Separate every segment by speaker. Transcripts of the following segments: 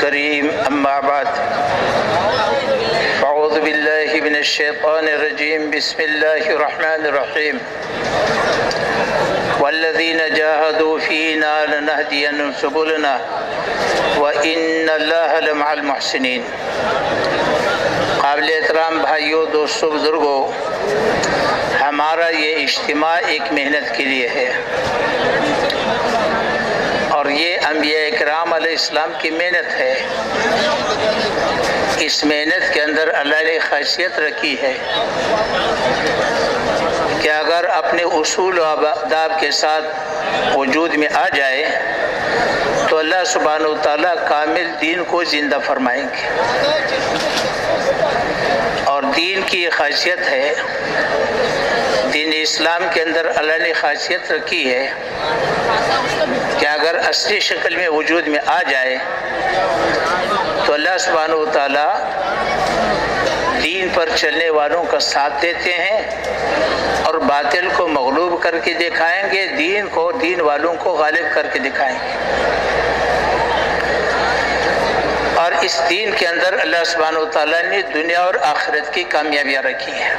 Speaker 1: الكريم أما بعد أعوذ بالله من الشيطان الرجيم بسم الله الرحمن الرحيم والذين جاهدوا فينا لنهدينهم سبلنا وإن الله لمع المحسنين۔ قابل احترام بھائیوں، دوستوں، بزرگوں، ہمارا یہ اجتماع ایک محنت کے لیے ہے، اور یہ انبیاء اکرام علیہ السلام کی محنت ہے۔ اس محنت کے اندر اللہ نے خاصیت رکھی ہے کہ اگر اپنے اصول و آداب کے ساتھ وجود میں آ جائے تو اللہ سبحانہ و تعالیٰ کامل دین کو زندہ فرمائیں گے۔ اور دین کی یہ خاصیت ہے، دین اسلام کے اندر اللہ نے خاصیت رکھی ہے کہ اگر اصلی شکل میں وجود میں آ جائے تو اللہ سبحانہ و تعالیٰ دین پر چلنے والوں کا ساتھ دیتے ہیں اور باطل کو مغلوب کر کے دکھائیں گے، دین والوں کو غالب کر کے دکھائیں گے۔ اور اس دین کے اندر اللہ سبحانہ و تعالیٰ نے دنیا اور آخرت کی کامیابیاں رکھی ہیں۔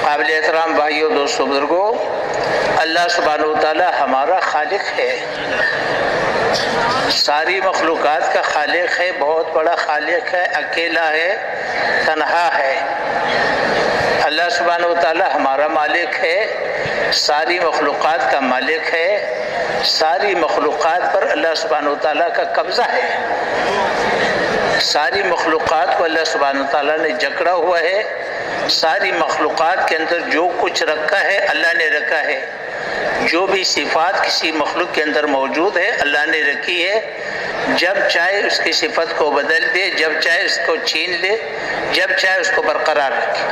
Speaker 1: قابل احترام بھائیوں، دوستوں، بزرگوں، اللہ سبحانہ و تعالیٰ ہمارا خالق ہے، ساری مخلوقات کا خالق ہے، بہت بڑا خالق ہے، اکیلا ہے، تنہا ہے۔ اللہ سبحانہ و تعالیٰ ہمارا مالک ہے، ساری مخلوقات کا مالک ہے، ساری مخلوقات پر اللہ سبحانہ و تعالیٰ کا قبضہ ہے۔ ساری مخلوقات کو اللہ سبحانہ و تعالیٰ نے جکڑا ہوا ہے، ساری مخلوقات کے اندر جو کچھ رکھا ہے اللہ نے رکھا ہے، جو بھی صفات کسی مخلوق کے اندر موجود ہے اللہ نے رکھی ہے۔ جب چاہے اس کی صفت کو بدل دے، جب چاہے اس کو چھین لے، جب چاہے اس کو برقرار رکھے۔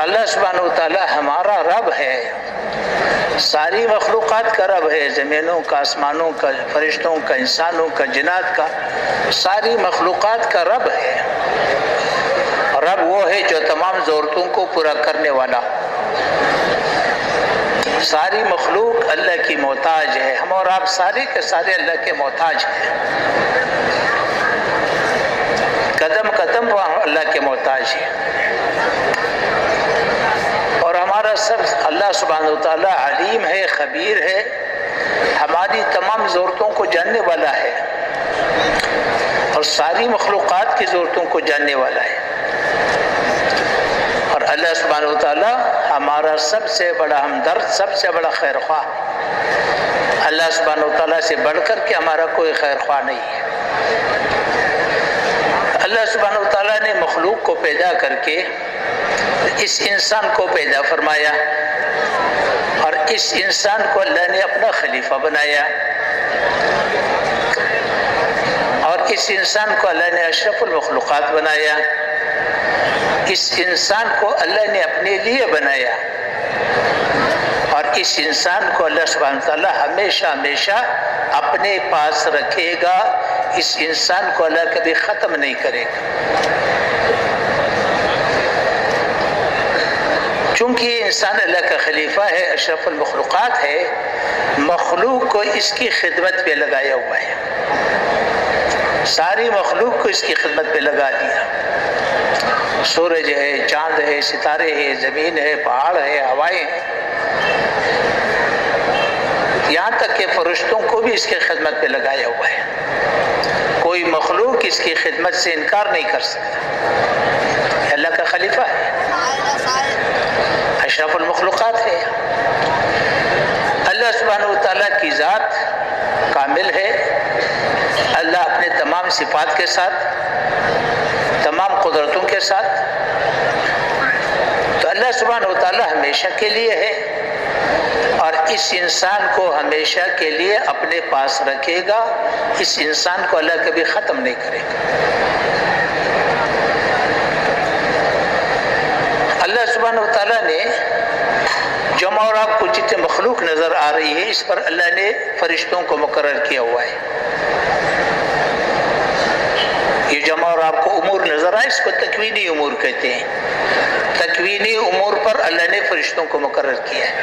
Speaker 1: اللہ سبحانہ و تعالیٰ ہمارا رب ہے، ساری مخلوقات کا رب ہے، زمینوں کا، آسمانوں کا، فرشتوں کا، انسانوں کا، جنات کا، ساری مخلوقات کا رب ہے۔ رب وہ ہے جو تمام ضرورتوں کو پورا کرنے والا۔ ساری مخلوق اللہ کی محتاج ہے، ہم اور آپ سارے کے سارے اللہ کے محتاج ہیں، قدم قدم پر ہم اللہ کے محتاج ہیں۔ اور ہمارا سب اللہ سبحانہ و تعالیٰ علیم ہے، خبیر ہے، ہماری تمام ضرورتوں کو جاننے والا ہے اور ساری مخلوقات کی ضرورتوں کو جاننے والا ہے۔ اور اللہ سبحانہ و تعالیٰ ہمارا سب سے بڑا ہمدرد، سب سے بڑا خیر خواہ۔ اللہ سبحانہ و تعالیٰ سے بڑھ کر کے ہمارا کوئی خیر خواہ نہیں ہے۔ اللہ سبحانہ و تعالیٰ نے مخلوق کو پیدا کر کے اس انسان کو پیدا فرمایا، اور اس انسان کو اللہ نے اپنا خلیفہ بنایا، اور اس انسان کو اللہ نے اشرف المخلوقات بنایا۔ اس انسان کو اللہ نے اپنے لیے بنایا، اور اس انسان کو اللہ سبحانہ وتعالی ہمیشہ ہمیشہ اپنے پاس رکھے گا۔ اس انسان کو اللہ کبھی ختم نہیں کرے گا، چونکہ یہ انسان اللہ کا خلیفہ ہے، اشرف المخلوقات ہے، مخلوق کو اس کی خدمت پہ لگایا ہوا ہے، ساری مخلوق کو اس کی خدمت پہ لگا دیا۔ سورج ہے، چاند ہے، ستارے ہیں، زمین ہے، پہاڑ ہے، ہوائیں ہیں، یہاں تک کہ فرشتوں کو بھی اس کی خدمت پہ لگایا ہوا ہے۔ کوئی مخلوق اس کی خدمت سے انکار نہیں کر سکتا، اللہ کا خلیفہ ہے، اشرف المخلوقات ہے۔ اللہ سبحانہ و تعالیٰ کی ذات کامل ہے، اللہ اپنے تمام صفات کے ساتھ، تمام قدرتوں کے ساتھ، تو اللہ سبحانہ و تعالیٰ ہمیشہ کے لیے ہے، اور اس انسان کو ہمیشہ کے لیے اپنے پاس رکھے گا۔ اس انسان کو اللہ کبھی ختم نہیں کرے گا۔ اللہ سبحانہ و تعالیٰ نے جمع اور آپ کو جتنے مخلوق نظر آ رہی ہے، اس پر اللہ نے فرشتوں کو مقرر کیا ہوا ہے۔ یہ جمع اور آپ کو امور نظر آئے، اس کو تکوینی امور کہتے ہیں۔ تکوینی امور پر اللہ نے فرشتوں کو مقرر کیا ہے۔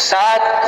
Speaker 1: 7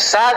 Speaker 1: 7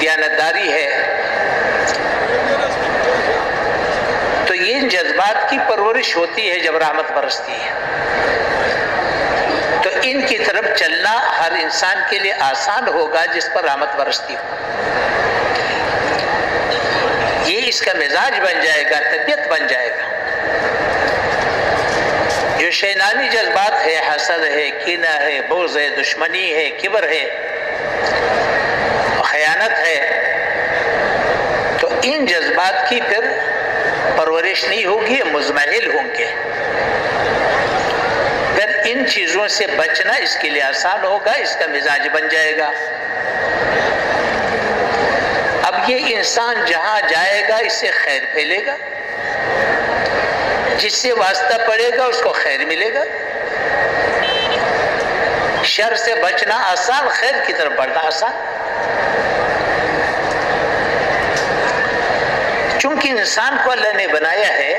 Speaker 1: دیانتداری ہے، تو یہ جذبات کی پرورش ہوتی ہے جب رحمت برستی ہے، تو ان کی طرف چلنا ہر انسان کے لیے آسان ہوگا جس پر رحمت برستی ہو. یہ اس کا مزاج بن جائے گا، طبیعت بن جائے گا. جو شیطانی جذبات ہے، حسد ہے، کینہ ہے، بغض ہے، دشمنی ہے، کبر ہے، خیانت ہے، تو ان جذبات کی پھر پرورش نہیں ہوگی، مزمحل ہوں گے. پھر ان چیزوں سے بچنا اس کے لیے آسان ہوگا، اس کا مزاج بن جائے گا. اب یہ انسان جہاں جائے گا اس سے خیر پھیلے گا، جس سے واسطہ پڑے گا اس کو خیر ملے گا. شر سے بچنا آسان، خیر کی طرف بڑھنا آسان. چونکہ انسان کو اللہ نے بنایا ہے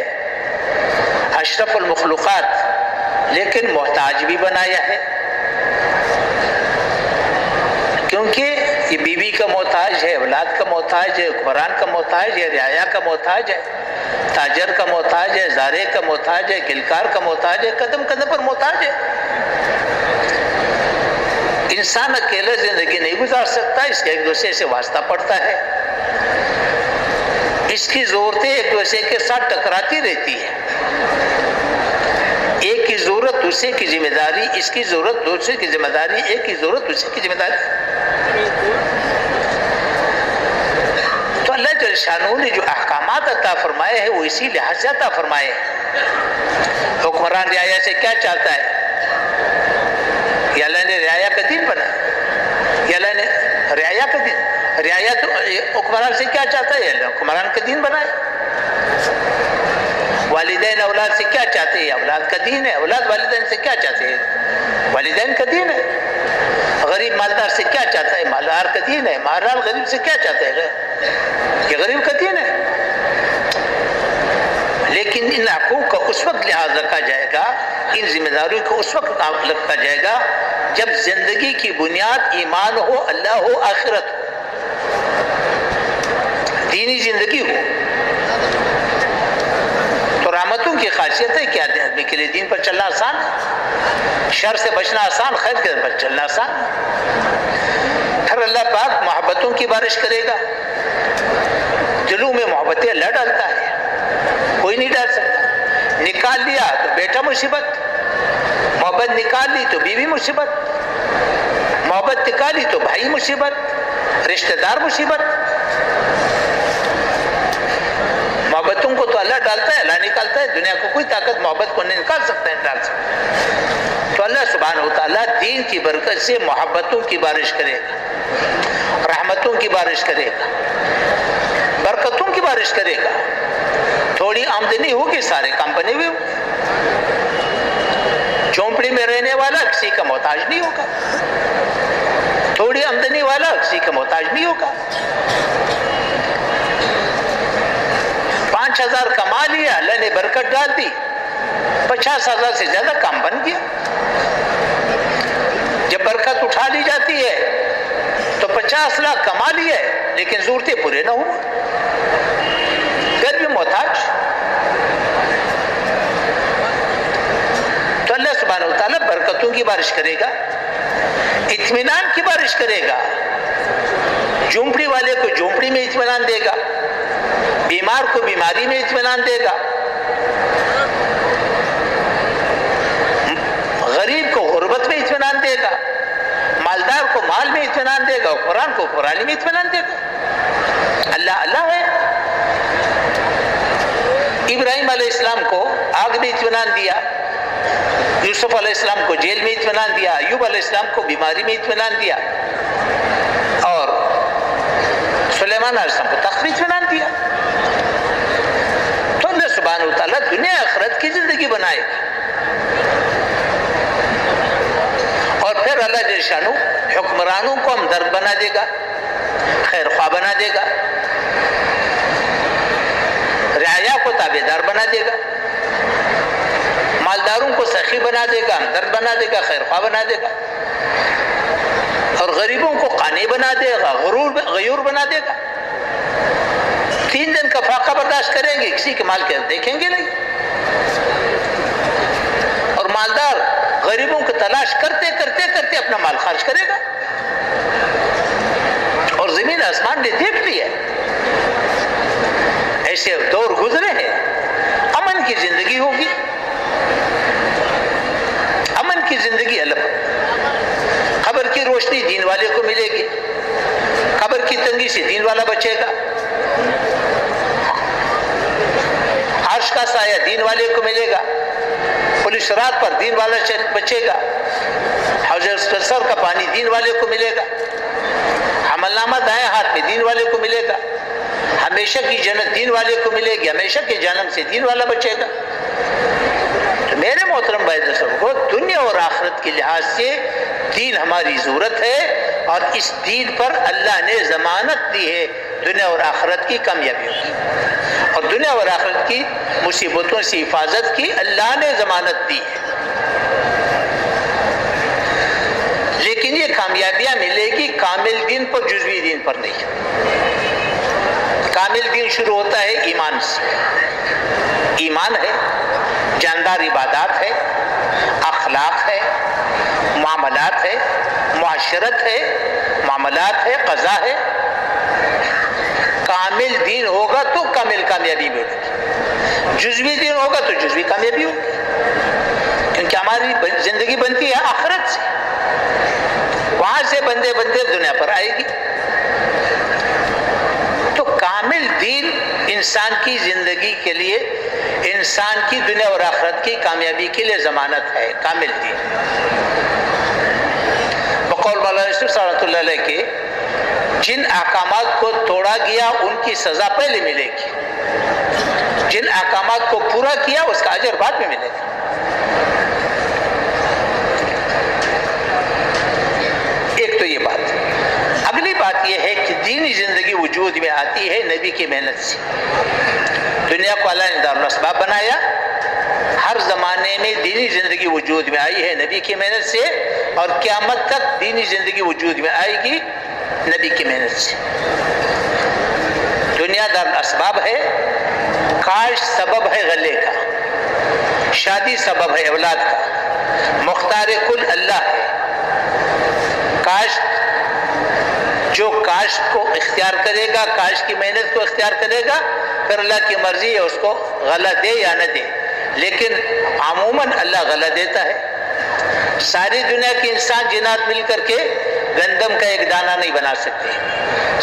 Speaker 1: اشرف المخلوقات، لیکن محتاج بھی بنایا ہے. کیونکہ یہ بیوی کا محتاج ہے، اولاد کا محتاج ہے، حکمران کا محتاج ہے، رعایا کا محتاج ہے، تاجر کا محتاج ہے، زارع کا محتاج ہے، گلکار کا محتاج ہے، قدم قدم پر محتاج ہے. انسان اکیلا زندگی نہیں گزار سکتا، اس کا ایک دوسرے سے واسطہ پڑتا ہے. اس کی ضرورتیں ایک دوسرے کے ساتھ ٹکراتی رہتی ہے. ایک کی ضرورت دوسرے کی ذمہ داری، اس کی ضرورت دوسرے کی ذمہ داری، ایک کی ضرورت دوسرے کی ذمہ داری. تو اللہ جل شانہ نے جو احکامات عطا فرمائے ہیں وہ اسی لحاظ سے عطا فرمائے ہیں. حکمران رعایا سے کیا چاہتا ہے؟ یا اللہ نے رعایا کا دین بنایا، یا اللہ نے رعایا کا دین، رعایا تو حکمران سے کیا چاہتا ہے؟ اللہ حکمران کا دین بنائے. والدین اولاد سے کیا چاہتے ہیں؟ اولاد کا دین ہے. اولاد والدین سے کیا چاہتے ہیں؟ والدین کا دین ہے. غریب مالدار سے کیا چاہتا ہے؟ مالدار کا دین ہے. مالدار غریب سے کیا چاہتے ہیں؟ یہ غریب کا دین ہے. لیکن ان حقوق کا اس وقت لحاظ رکھا جائے گا، ان ذمہ داریوں کو اس وقت رکھا جائے گا جب زندگی کی بنیاد ایمان ہو، اللہ ہو، آخرت ہو، دینی زندگی ہو. تو رحمتوں کی خاصیت ہے کہ آدمی کے لیے دین پر چلنا آسان ہے، شر سے بچنا آسان، خیر کے پر چلنا آسان. پھر اللہ پاک محبتوں کی بارش کرے گا. دلوں میں محبتیں اللہ ڈالتا ہے، کوئی نہیں ڈال سکتا. نکال لیا تو بیٹا مصیبت، محبت نکال لی تو بیوی مصیبت، محبت نکالی تو بھائی مصیبت، رشتہ دار مصیبت. محبتوں کو تو اللہ ڈالتا ہے، اللہ نکالتا ہے. دنیا کو کوئی طاقت محبت کو نہیں نکال سکتا ہے، ڈال سکتا ہے. تو اللہ سبحانہ وتعالیٰ دین کی برکت سے محبتوں کی بارش کرے گا، رحمتوں کی بارش کرے گا، برکتوں کی بارش کرے گا. تھوڑی آمدنی ہوگی، سارے کام بنے ہوئے. جھونپڑی میں رہنے والا کسی کا محتاج نہیں ہوگا، تھوڑی آمدنی والا کسی کا محتاج نہیں ہوگا. 5,000 کما لیا، اللہ نے برکت ڈال دی، 50,000 سے زیادہ کام بن گیا. جب برکت اٹھا لی جاتی ہے تو 50 لاکھ کما لیے لیکن ضرورتیں پورے نہ ہو، پھر بھی محتاج. تو اللہ سبحانہ وتعالیٰ برکتوں کی بارش کرے گا، اطمینان کی بارش کرے گا. جھونپڑی والے کو جھونپڑی میں اطمینان دے گا، بیمار کو بیماری میں اطمینان دے گا، غریب کو غربت میں اطمینان دے گا، مالدار کو مال میں اطمینان دے گا، قرآن کو قرآن میں اطمینان دے گا. اللہ اللہ ہے. ابراہیم علیہ السلام کو آگ میں اطمینان دیا، یوسف علیہ السلام کو جیل میں اطمینان دیا، ایوب علیہ السلام کو بیماری میں اطمینان دیا، اور سلیمان علیہ السلام کو تخت میں اطمینان دیا. تو اللہ سبحانہ وتعالیٰ دنیا آخرت کی زندگی بنائے گا. اور پھر اللہ جل شانہ حکمرانوں کو ہمدرد بنا دے گا، خیر خواہ بنا دے گا، رعایا کو تابعدار بنا دے گا، مالداروں کو سخی بنا دے گا، ہمدرد بنا دے گا، خیر خواہ بنا دے گا. اور غریبوں کو قانی بنا دے گا، غیور بنا دے گا. 3 دن کا فاقہ برداشت کریں گے، کسی کے مال کے دیکھیں گے نہیں. اور مالدار غریبوں کو تلاش کرتے کرتے کرتے اپنا مال خرچ کرے گا. اور زمین آسمان نے دیکھ لیا، ایسے دور گزرے ہیں. امن کی زندگی ہوگی، امن کی زندگی الگ. قبر کی روشنی دین والے کو ملے گی، قبر کی تنگی سے دین والا بچے گا. عرش کا سایہ دین والے کو ملے گا، پولیس رات پر دین والا بچے گا. حوض کوثر کا پانی دین والے کو ملے گا. حمل نامہ دائیں ہاتھ میں دین والے کو ملے گا. ہمیشہ کی جنت دین والے کو ملے گی، ہمیشہ کے جہنم سے دین والا بچے گا. تو میرے محترم بھائی کو دنیا اور آخرت کے لحاظ سے دین ہماری ضرورت ہے، اور اس دین پر اللہ نے ضمانت دی ہے دنیا اور آخرت کی کامیابیوں کی. اور دنیا اور آخرت کی مصیبتوں سے حفاظت کی اللہ نے ضمانت دی ہے. لیکن یہ کامیابیاں ملے گی کامل دین پر، جزوی دین پر نہیں. کامل دین شروع ہوتا ہے ایمان سے. ایمان ہے، جاندار عبادات ہے، اخلاق ہے، معاملات ہے، معاشرت ہے، معاملات ہے، قضا ہے. کامل دین ہوگا تو کامل کامیابی ملے گی. جزوی دین ہوگا تو جزوی کامیابی ہوگی، کیونکہ ہماری زندگی بنتی ہے آخرت سے. وہاں سے بندے دنیا پر آئے گی. تو کامل دین انسان کی زندگی کے لیے، انسان کی دنیا اور آخرت کی کامیابی کے لیے ضمانت ہے. کامل دین بقول مولانا یوسف رحمۃ اللہ علیہ کے جن احکامات کو توڑا گیا ان کی سزا پہلے ملے گی، جن احکامات کو پورا کیا اس کا اجر بعد میں ملے گا. ایک تو یہ بات. اگلی بات یہ ہے کہ دینی زندگی وجود میں آتی ہے نبی کی محنت سے. دنیا کو اللہ نے دارالاسباب بنایا. ہر زمانے میں دینی زندگی وجود میں آئی ہے نبی کی محنت سے، اور قیامت تک دینی زندگی وجود میں آئے گی نبی کی محنت سے. دنیا دارالاسباب ہے. کاش سبب ہے غلے کا، شادی سبب ہے اولاد کا، مختار کل اللہ ہے. کاش جو کاشت کو اختیار کرے گا، کاشت کی محنت کو اختیار کرے گا، پھر اللہ کی مرضی ہے اس کو غلہ دے یا نہ دے. لیکن عموماً اللہ غلہ دیتا ہے. ساری دنیا کے انسان جنات مل کر کے گندم کا ایک دانہ نہیں بنا سکتے.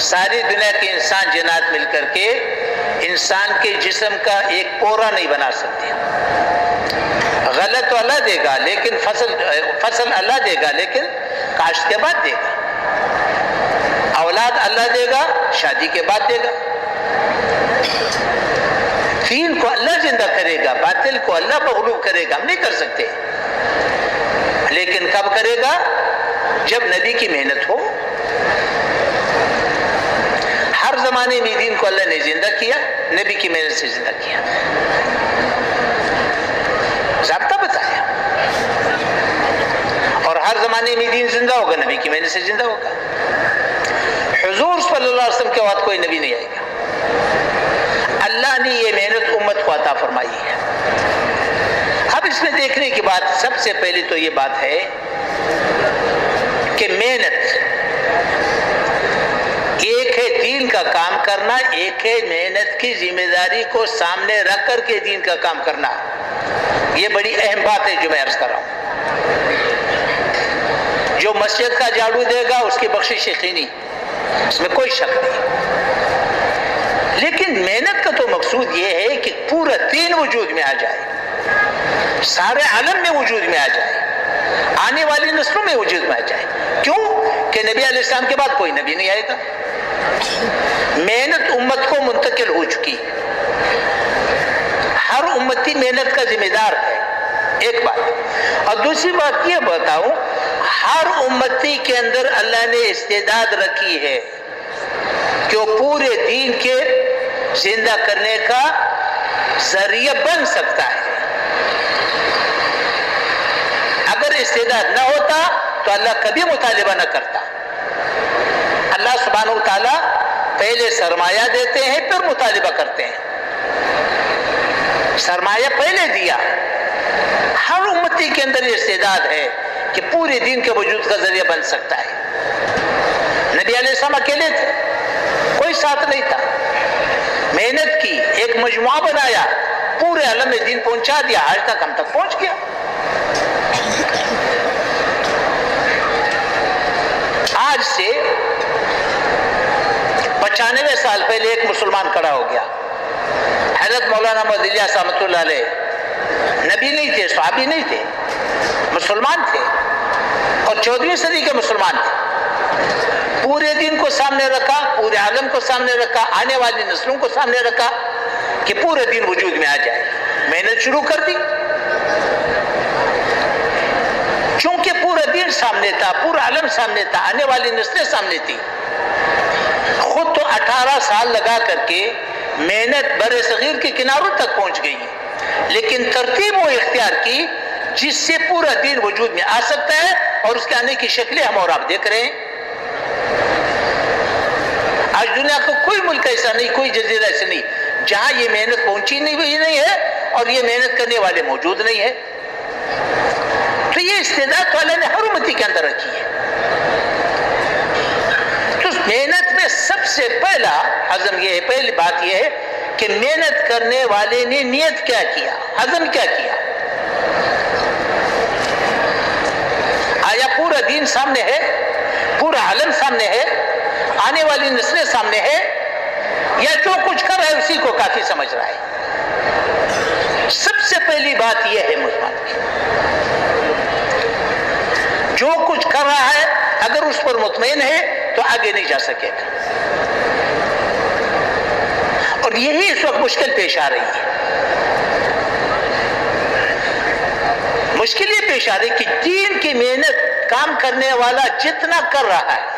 Speaker 1: ساری دنیا کے انسان جنات مل کر کے انسان کے جسم کا ایک پورا نہیں بنا سکتے. غلہ تو اللہ دے گا، لیکن فصل اللہ دے گا، لیکن کاشت کے بعد دے گا. اولاد اللہ دے گا، شادی کے بعد دے گا. دین کو اللہ زندہ کرے گا، باطل کو اللہ مغلوب کرے گا. ہم نہیں کر سکتے، لیکن کب کرے گا؟ جب نبی کی محنت ہو. ہر زمانے میں دین کو اللہ نے زندہ کیا، نبی کی محنت سے زندہ کیا. ضابطہ بتایا. اور ہر زمانے میں دین زندہ ہوگا، نبی کی محنت سے زندہ ہوگا. حضور صلی اللہ علیہ وسلم کے بعد کوئی نبی نہیں آئے گا. اللہ نے یہ محنت امت کو عطا فرمائی ہے. اب اس میں دیکھنے کی بات سب سے پہلے تو یہ بات ہے کہ محنت ایک ہے دین کا کام کرنا، ایک ہے محنت کی ذمہ داری کو سامنے رکھ کر کے دین کا کام کرنا. یہ بڑی اہم بات ہے جو میں عرض کر رہا ہوں. جو مسجد کا جھاڑو دے گا اس کی بخشش یقینی، اس میں کوئی شک نہیں. لیکن محنت کا تو مقصود یہ ہے کہ پورا دین وجود میں آ جائے، سارے عالم میں وجود میں آ جائے، آنے والی نسلوں میں وجود میں آ جائے. کیوں کہ نبی علیہ السلام کے بعد کوئی نبی نہیں آئے گا. محنت امت کو منتقل ہو چکی. ہر امتی محنت کا ذمہ دار ہے، ایک بات. اور دوسری بات یہ بتاؤں، ہر امتی کے اندر اللہ نے استعداد رکھی ہے کہ وہ پورے دین کے زندہ کرنے کا ذریعہ بن سکتا ہے. اگر استعداد نہ ہوتا تو اللہ کبھی مطالبہ نہ کرتا. اللہ سبحانہ وتعالی پہلے سرمایہ دیتے ہیں پھر مطالبہ کرتے ہیں. سرمایہ پہلے دیا. ہر امتی کے اندر یہ استعداد ہے کہ پورے دین کے وجود کا ذریعہ بن سکتا ہے. نبی علیہ السلام اکیلے تھے, کوئی ساتھ نہیں تھا. محنت کی, ایک مجموعہ بنایا, پورے عالم میں دین پہنچا دیا, آج تک ہم تک پہنچ گیا. آج سے 95 سال پہلے ایک مسلمان کھڑا ہو گیا, حضرت مولانا محمد الیاس رحمۃ اللہ علیہ. نبی نہیں تھے, صحابی نہیں تھے, مسلمان تھے اور 14ویں صدی کے مسلمان تھے. پورے دین کو سامنے رکھا, پورے عالم کو سامنے رکھا, آنے والی نسلوں کو سامنے رکھا کہ پورے دین وجود میں آ جائے. محنت شروع کر دی. چونکہ پورا دین سامنے تھا, پورا عالم سامنے تھا, آنے والی نسلیں سامنے تھی. خود تو 18 سال لگا کر کے محنت بر صغیر کے کناروں تک پہنچ گئی, لیکن ترتیب وہ اختیار کی جس سے پورا دین وجود میں آ سکتا ہے, اور اس کے آنے کی شکلیں ہم اور آپ دیکھ رہے ہیں. آج دنیا کا کوئی ملک ایسا نہیں, کوئی جزیرہ ایسا نہیں جہاں یہ محنت پہنچی نہیں ہے اور یہ محنت کرنے والے موجود نہیں ہے. تو یہ استعداد تو اللہ نے ہر امتی کے اندر رکھی ہے. تو محنت میں سب سے پہلا عزم یہ ہے, پہلی بات یہ ہے کہ محنت کرنے والے نے نیت کیا کیا, عزم کیا کیا. آیا پورا دین سامنے ہے, پورا عالم سامنے ہے, آنے والی نسلیں سامنے ہے, یا جو کچھ کر رہا ہے اسی کو کافی سمجھ رہا ہے. سب سے پہلی بات یہ ہے مسلمان کی, جو کچھ کر رہا ہے اگر اس پر مطمئن ہے تو آگے نہیں جا سکے گا. اور یہی اس وقت مشکل پیش آ رہی ہے. مشکل یہ پیش آ رہی کہ دین کی محنت کام کرنے والا جتنا کر رہا ہے,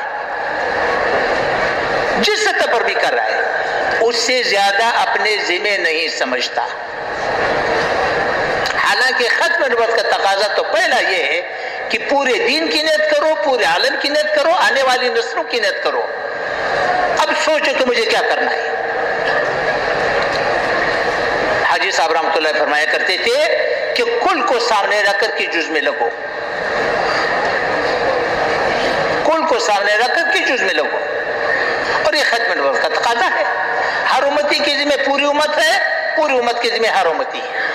Speaker 1: جس سطح پر بھی کر رہا ہے, اس سے زیادہ اپنے ذمہ نہیں سمجھتا. حالانکہ ختم نبوت کا تقاضا تو پہلا یہ ہے کہ پورے دین کی نیت کرو, پورے عالم کی نیت کرو, آنے والی نسلوں کی نیت کرو. اب سوچو کہ مجھے کیا کرنا ہے. حاجی صاحب رحمۃ اللہ فرمایا کرتے تھے کہ کل کو سامنے رکھ کر کے جز میں لگو, کل کو سامنے رکھ کر کے جز میں لگو. اور یہ ختم نبوت کا تقاضا ہے. ہر امتی کے ذمہ پوری امت ہے, پوری امت کے ذمہ ہر امتی ہے.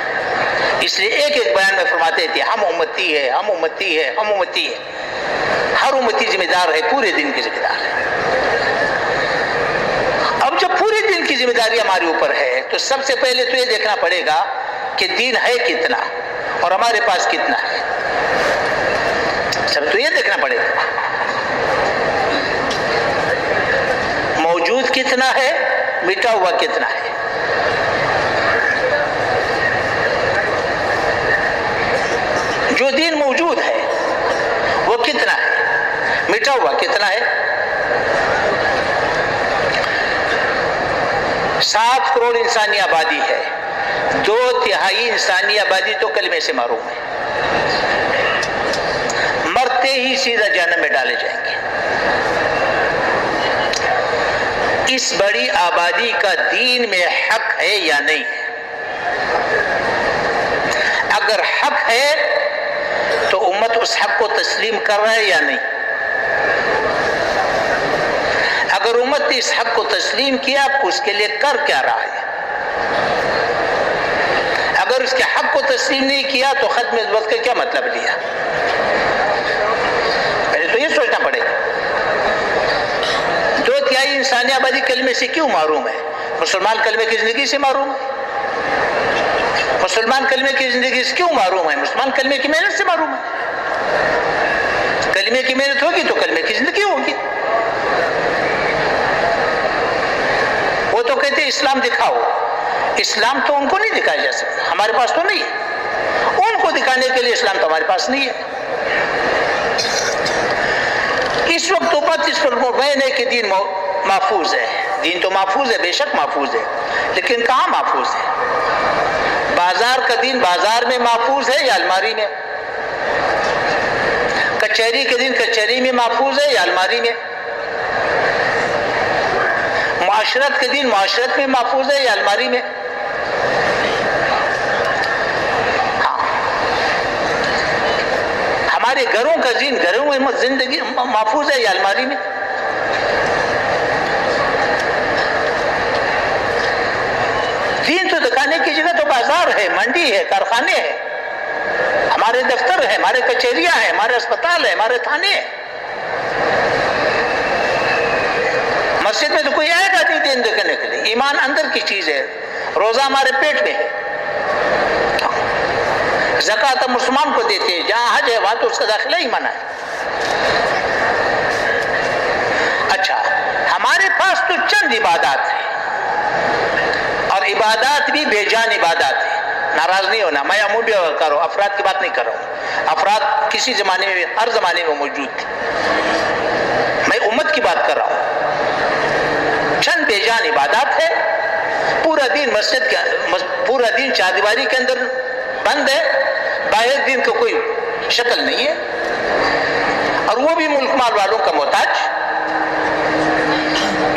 Speaker 1: اس لیے ایک ایک بیان میں فرماتے تھے ہم امتی ہے, ہم امتی ہے, ہم امتی ہے. ہر امتی ذمہ دار ہے, پورے دین کی ذمہ دار ہے. اب جب پورے دین کی ذمہ داری ہمارے اوپر ہے تو سب سے پہلے تو یہ دیکھنا پڑے گا کہ دین ہے کتنا اور ہمارے پاس کتنا ہے. سب تو یہ دیکھنا پڑے گا موجود کتنا ہے, مٹا ہوا کتنا ہے. جو دین موجود ہے وہ کتنا ہے, مٹا ہوا کتنا ہے. 7 کروڑ انسانی آبادی ہے, 2/3 انسانی آبادی تو کلمے سے محروم ہے, مرتے ہی سیدھا جہنم میں ڈالے جائیں گے. اس بڑی آبادی کا دین میں حق ہے یا نہیں ہے؟ اگر حق ہے تو امت اس حق کو تسلیم کر رہا ہے یا نہیں؟ اگر امت نے اس حق کو تسلیم کیا اس کے لیے کر کیا رہا ہے؟ اگر اس کے حق کو تسلیم نہیں کیا تو ختم نبوت کا کیا مطلب لیا؟ پہلے تو یہ سوچنا پڑے گا. 2/3 انسانی آبادی کلمے سے کیوں محروم ہے؟ مسلمان کلمے کی زندگی سے محروم ہے. مسلمان کلمے کی زندگی سے کیوں محروم ہے؟ مسلمان کلمے کی محنت سے محروم ہے. کلمے کی محنت ہوگی تو کلمے کی زندگی ہوگی. وہ تو کہتے ہیں اسلام دکھاؤ. اسلام تو ان کو نہیں دکھایا جا سکتا, ہمارے پاس تو نہیں ہے. ان کو دکھانے کے لیے اسلام تو ہمارے پاس نہیں ہے. اس وقت تو بات اس پر مبین ہے کہ دین محفوظ ہے. دین تو محفوظ ہے, بے شک محفوظ ہے, لیکن کہاں محفوظ ہے؟ بازار کا دین بازار میں محفوظ ہے یا الماری میں؟ کچہری کے دین کچہری میں محفوظ ہے یا الماری میں؟ معاشرت کا دین معاشرت میں محفوظ ہے یا الماری میں؟ ہاں، ہمارے گھروں کا دین گھروں میں زندگی محفوظ ہے یا الماری میں؟ دین تو دکھانے کی جگہ تو بازار ہے، منڈی ہے، کارخانے ہیں، ہمارے دفتر ہے، ہمارے کچہریاں ہیں، ہمارے اسپتال ہے، ہمارے تھانے ہیں۔ مسجد میں تو کوئی آئے گا نہیں دین دیکھنے کے لیے، ایمان اندر کی چیز ہے، روزہ ہمارے پیٹ میں ہے، زکوٰۃ ہم مسلمان کو دیتے ہیں، جہاں حج ہے وہاں تو اس کا داخلہ ہی منع ہے۔ اچھا، ہمارے پاس تو چند عبادات ہیں، اور عبادات بھی بے جان عبادات ہیں۔ ناراض نہیں ہونا، میں عمومی کر رہا ہوں، افراد کی بات نہیں کر رہا ہوں، افراد کسی زمانے میں ہر زمانے میں موجود تھے، میں امت کی بات کر رہا ہوں۔ چند بے جان عبادات ہے، پورا دین مسجد کے پورا دین چاردیواری کے اندر بند ہے، باہر دین کا کوئی شکل نہیں ہے، اور وہ بھی ملک مال والوں کا محتاج،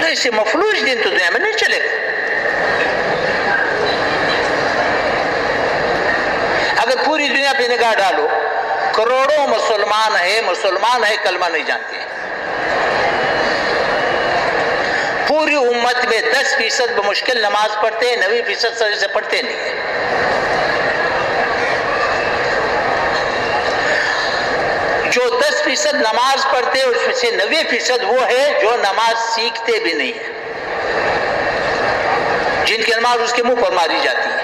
Speaker 1: تو اس سے مفلوج دین تو دنیا میں نہیں چلے گا۔ اگر پوری دنیا پہ نگاہ ڈالو، کروڑوں مسلمان ہے کلمہ نہیں جانتے ہیں، پوری امت میں 10% بمشکل نماز پڑھتے ہیں، 90% صحیح سے پڑھتے نہیں ہیں۔ جو 10% نماز پڑھتے ہیں اس میں سے 90% وہ ہے جو نماز سیکھتے بھی نہیں ہیں، جن کی نماز اس کے منہ پر ماری جاتی ہے۔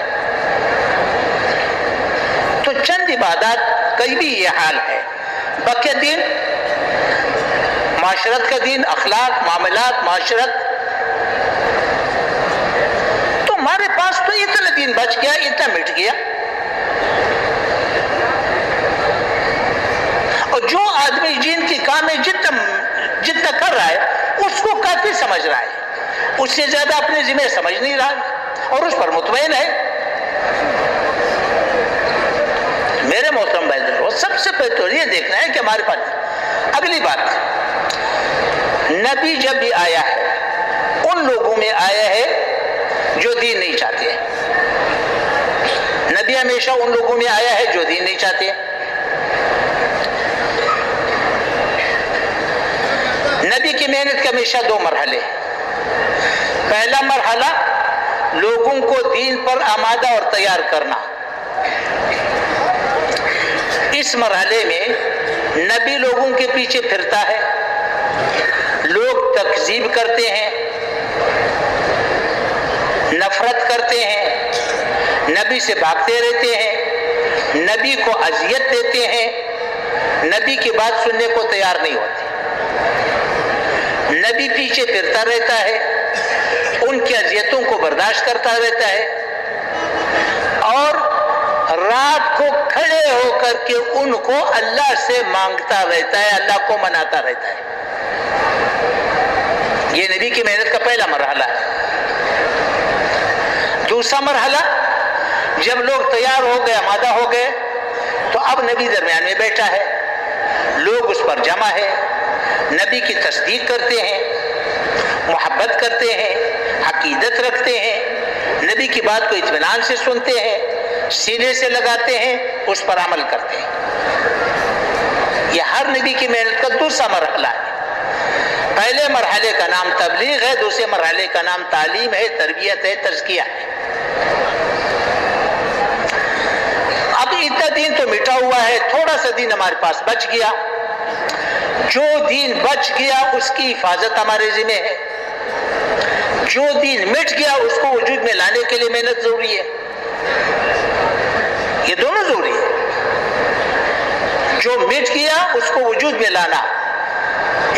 Speaker 1: تو چند عبادات کئی بھی یہ حال ہے، باقی دین معاشرت کا دین، اخلاق، معاملات، معاشرت، تو ہمارے پاس تو اتنا دین بچ گیا، اتنا مٹ گیا۔ اور جو آدمی جن کی کام جتنا کر رہا ہے اس کو کافی سمجھ رہا ہے، اس سے زیادہ اپنے ذمہ سمجھ نہیں رہا اور اس پر مطمئن ہے۔ میرے محترم بھائی بہنوں، سب سے پہلے تو یہ دیکھنا ہے کہ ہمارے پاس اگلی بات، نبی جب بھی آیا ہے ان لوگوں میں آیا ہے جو دین نہیں چاہتے ہیں۔ نبی ہمیشہ ان لوگوں میں آیا ہے جو دین نہیں چاہتے ہیں۔ نبی کی محنت کے ہمیشہ 2 مرحلے، پہلا مرحلہ لوگوں کو دین پر آمادہ اور تیار کرنا، اس مرحلے میں نبی لوگوں کے پیچھے پھرتا ہے، لوگ تکذیب کرتے ہیں، نفرت کرتے ہیں، نبی سے بھاگتے رہتے ہیں، نبی کو اذیت دیتے ہیں، نبی کی بات سننے کو تیار نہیں ہوتے، نبی پیچھے پھرتا رہتا ہے، ان کی اذیتوں کو برداشت کرتا رہتا ہے، اور رات کو کھڑے ہو کر کے ان کو اللہ سے مانگتا رہتا ہے، اللہ کو مناتا رہتا ہے۔ یہ نبی کی محنت کا پہلا مرحلہ ہے۔ دوسرا مرحلہ، جب لوگ تیار ہو گئے، آمادہ ہو گئے، تو اب نبی درمیان میں بیٹھا ہے، لوگ اس پر جمع ہے، نبی کی تصدیق کرتے ہیں، محبت کرتے ہیں، عقیدت رکھتے ہیں، نبی کی بات کو اطمینان سے سنتے ہیں، سینے سے لگاتے ہیں، اس پر عمل کرتے ہیں۔ یہ ہر نبی کی محنت کا دوسرا مرحلہ ہے۔ پہلے مرحلے کا نام تبلیغ ہے، دوسرے مرحلے کا نام تعلیم ہے، تربیت ہے، تزکیہ ہے۔ اب اتنا دین تو مٹا ہوا ہے، تھوڑا سا دین ہمارے پاس بچ گیا، جو دین بچ گیا اس کی حفاظت ہمارے ذمہ ہے، جو دین مٹ گیا اس کو وجود میں لانے کے لیے محنت ضروری ہے، یہ دونوں ضروری ہے۔ جو مٹ گیا اس کو وجود میں لانا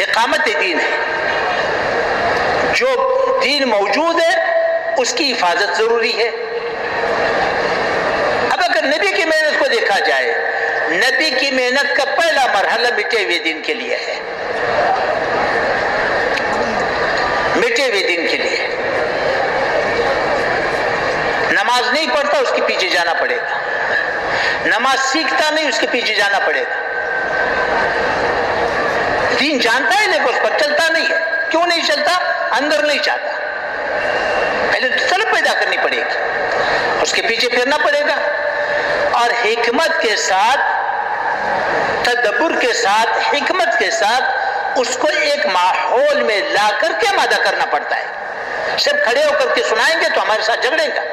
Speaker 1: اقامت دین ہے، جو دین موجود ہے اس کی حفاظت ضروری ہے۔ اب اگر نبی کی محنت کو دیکھا جائے، نبی کی محنت کا پہلا مرحلہ مٹے ہوئے دین کے لیے ہے، مٹے ہوئے دین کے لیے۔ نماز نہیں پڑھتا اس کے پیچھے جانا پڑے گا، نماز سیکھتا نہیں اس کے پیچھے جانا پڑے گا، دین جانتا ہے لیکن اس پر چلتا نہیں ہے، کیوں نہیں چلتا؟ اندر نہیں چاہتا، پہلے تو طلب پیدا کرنی پڑے گی، اس کے پیچھے پھرنا پڑے گا، اور حکمت کے ساتھ، تدبر کے ساتھ، حکمت کے ساتھ اس کو ایک ماحول میں لا کر کے آمادہ کرنا پڑتا ہے۔ صرف کھڑے ہو کر کے سنائیں گے تو ہمارے ساتھ جھگڑے گا،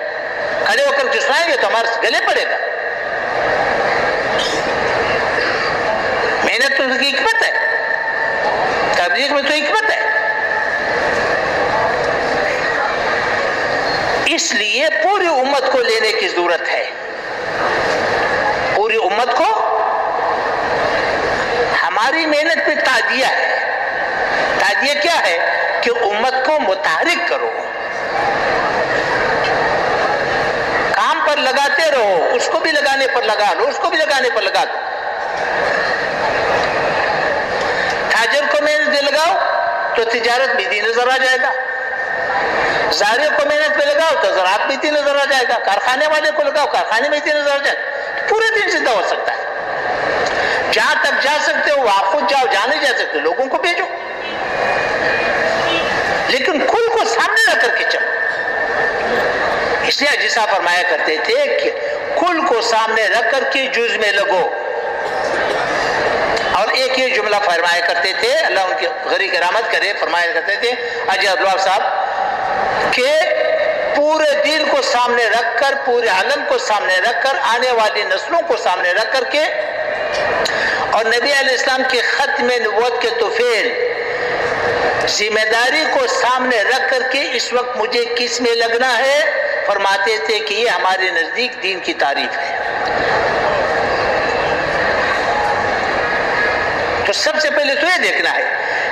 Speaker 1: کھڑے ہو کر کے سنائیں گے تو ہمارے گلے پڑے گا۔ محنت تو اس کی حکمت ہے، تبلیغ میں تو حکمت ہے۔ اس لیے پوری امت کو لینے کی ضرورت ہے، پوری امت کو۔ ہماری محنت میں تعدیہ ہے۔ تعدیہ کیا ہے؟ کہ امت کو متحرک کرو، کام پر لگاتے رہو، اس کو بھی لگانے پر لگا لو، اس کو بھی لگانے پر لگا دو۔ تاجر کو محنت پہ لگاؤ تو تجارت بھی نظر آ جائے گا، زارع کو محنت پہ لگاؤ تو زراعت بھی نظر آ جائے گا، کارخانے والے کو لگاؤ کارخانے میں نظر آ جائے گا، پورے دن زندہ ہو سکتا ہے۔ جہاں تک جا سکتے ہو وہاں خود جاؤ، جہاں نہیں جا سکتے لوگوں کو بھیجو، لیکن کل کو سامنے رکھ کر کے چلو۔ اس لیے جیسا فرمایا کرتے تھے کہ کل کو سامنے رکھ کر کے جز میں لگو۔ اور ایک یہ جملہ فرمایا کرتے تھے، اللہ ان کی غری کرامت کرے، فرمایا کرتے تھے حاجی عبدالوہاب صاحب کہ پورے دین کو سامنے رکھ کر، پورے عالم کو سامنے رکھ کر، آنے والی نسلوں کو سامنے رکھ کر کے، اور نبی علیہ السلام کے ختم نبوت کے طفیل ذمہ داری کو سامنے رکھ کر کے اس وقت مجھے کس میں لگنا ہے، فرماتے تھے کہ یہ ہمارے نزدیک دین کی تعریف ہے۔ تو سب سے پہلے تو یہ دیکھنا ہے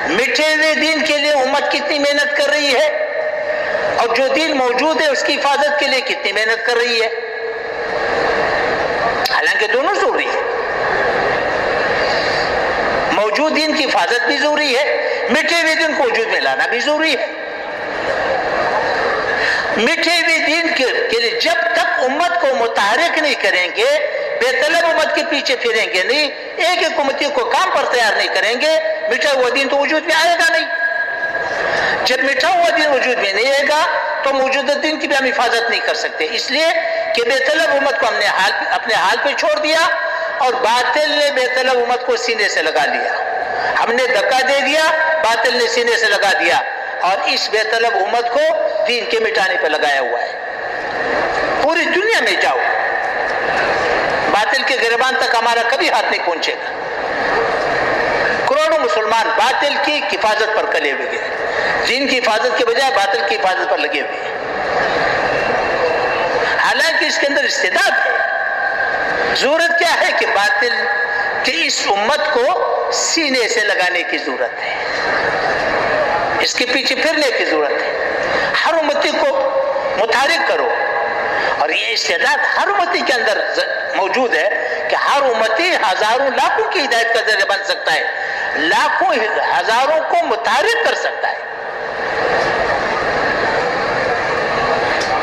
Speaker 1: مٹھے ہوئے دین کے لیے امت کتنی محنت کر رہی ہے، اور جو دین موجود ہے اس کی حفاظت کے لیے کتنی محنت کر رہی ہے۔ حالانکہ دونوں ضروری ہے، موجود دین کی حفاظت بھی ضروری ہے، مٹھے ہوئے دین کو وجود میں لانا بھی ضروری ہے۔ مٹھے ہوئے دین کے لیے جب تک امت کو متحرک نہیں کریں گے، بے طلب امت کے پیچھے پھریں گے نہیں، ایک ایک امتی کو کام پر تیار نہیں کریں گے، مٹھا ہوا دین تو وجود میں آئے گا نہیں۔ جب مٹھا ہوا دین وجود میں نہیں آئے گا تو موجودہ دین کی بھی ہم حفاظت نہیں کر سکتے، اس لیے کہ بے طلب امت کو ہم نے اپنے حال پہ چھوڑ دیا، اور باطل نے بے طلب امت کو سینے سے لگا لیا۔ ہم نے دھکا دے دیا، باطل نے سینے سے لگا دیا، اور اس بے طلب امت کو دین کے مٹانے پہ لگایا ہوا ہے۔ پوری دنیا میں جاؤ، باطل کے گریبان تک ہمارا کبھی ہاتھ نہیں پہنچے گا۔ کروڑوں مسلمان باطل کی حفاظت پر کلے ہوئے گئے، دین کی حفاظت کے بجائے باطل کی حفاظت پر لگے ہوئے ہیں۔ حالانکہ اس کے اندر استعداد ہے، ضرورت کیا ہے کہ باطل کہ اس امت کو سینے سے لگانے کی ضرورت ہے، اس کے پیچھے پھرنے کی ضرورت ہے۔ ہر امتی کو متحرک کرو، اور یہ استعداد ہر امتی کے اندر موجود ہے کہ ہر امتی ہزاروں لاکھوں کی ہدایت کا ذریعہ بن سکتا ہے، لاکھوں ہزاروں کو متحرک کر سکتا ہے۔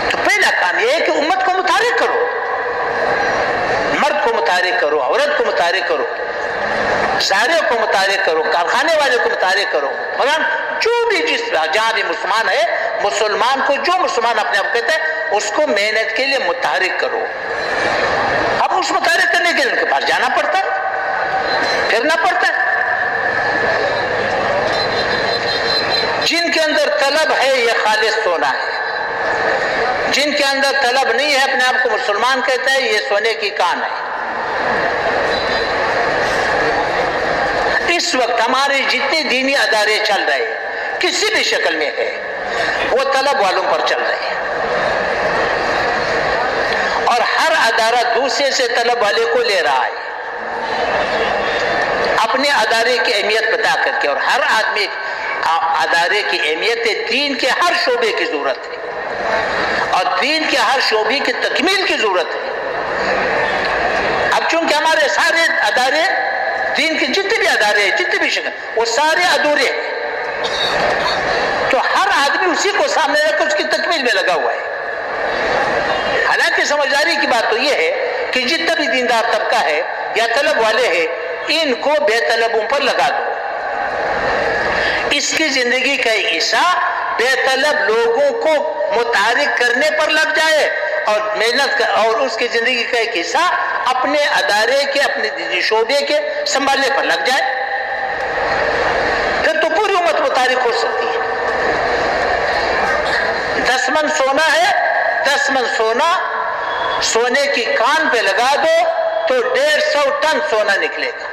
Speaker 1: تو پہلا کام یہ ہے کہ امت کو متحرک کرو، مرد کو متحرک کرو، عورت کو متحرک کرو، زارع کو متحرک کرو، کارخانے والے کو متحرک کرو، فلان جو بھی جہاں بھی مسلمان ہے، مسلمان کو جو مسلمان اپنے آپ کہتا ہے اس کو محنت کے لیے متحرک کرو۔ اب اس متحرک کرنے کے لیے ان کے پاس جانا پڑتا ہے، پھرنا پڑتا ہے۔ جن کے اندر طلب ہے یہ خالص سونا ہے، جن کے اندر طلب نہیں ہے اپنے آپ کو مسلمان کہتا ہے یہ سونے کی کان ہے۔ اس وقت ہمارے جتنے دینی ادارے چل رہے ہیں کسی بھی شکل میں ہے وہ طلب والوں پر چل رہے ہیں، اور ہر ادارہ دوسرے سے طلب والے کو لے رہا ہے اپنے ادارے کی اہمیت بتا کر کے، اور ہر آدمی ادارے کی اہمیت ہے، دین کے ہر شعبے کی ضرورت ہے، اور دین کے ہر شعبے کی تکمیل کی ضرورت ہے۔ اب چونکہ ہمارے سارے ادارے دین کے جتنے بھی ادارے ہیں، جتنے بھی شکل وہ سارے ادھورے ہیں، تو ہر آدمی اسی کو سامنے رکھ کر اس کی تکمیل میں لگا ہوا ہے۔ حالانکہ سمجھداری کی بات تو یہ ہے کہ جتنا بھی دیندار طبقہ ہے یا طلب والے ہیں ان کو بے طلبوں پر لگا دو، اس کی زندگی کا ایک حصہ بے طلب لوگوں کو متحرک کرنے پر لگ جائے اور محنت اور اس کی زندگی کا ایک حصہ اپنے ادارے کے اپنے شعبے کے سنبھالنے پر لگ جائے، پھر تو پوری امت متحرک ہو سکتی ہے۔ 10 من سونا ہے، 10 من سونے کی کان پہ لگا دو تو 150 ٹن سونا نکلے گا۔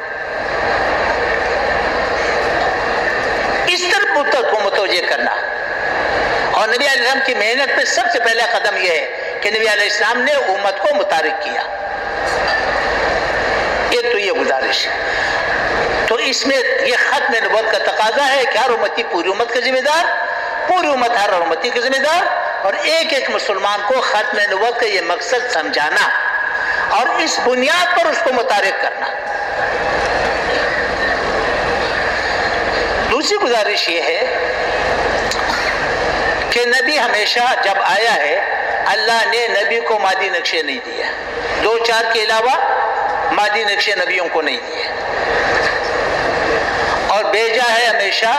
Speaker 1: اس طرف کو متوجہ کرنا، اور نبی علیہ السلام کی محنت میں سب سے پہلا قدم یہ ہے کہ نبی علیہ السلام نے امت کو متحرک کیا۔ ایک تو یہ گزارش ہے، تو اس میں یہ ختم نبوت کا تقاضا ہے کہ ہر امتی پوری امت کا ذمہ دار، پوری امت ہر امتی کا ذمہ دار، اور ایک ایک مسلمان کو ختم نبوت کا یہ مقصد سمجھانا اور اس بنیاد پر اس کو متحرک کرنا۔ دوسری گزارش یہ ہے کہ نبی ہمیشہ جب آیا ہے اللہ نے نبی کو مادی نقشے نہیں دیے، 2-4 کے علاوہ مادی نقشے نبیوں کو نہیں دیے، اور بھیجا ہے ہمیشہ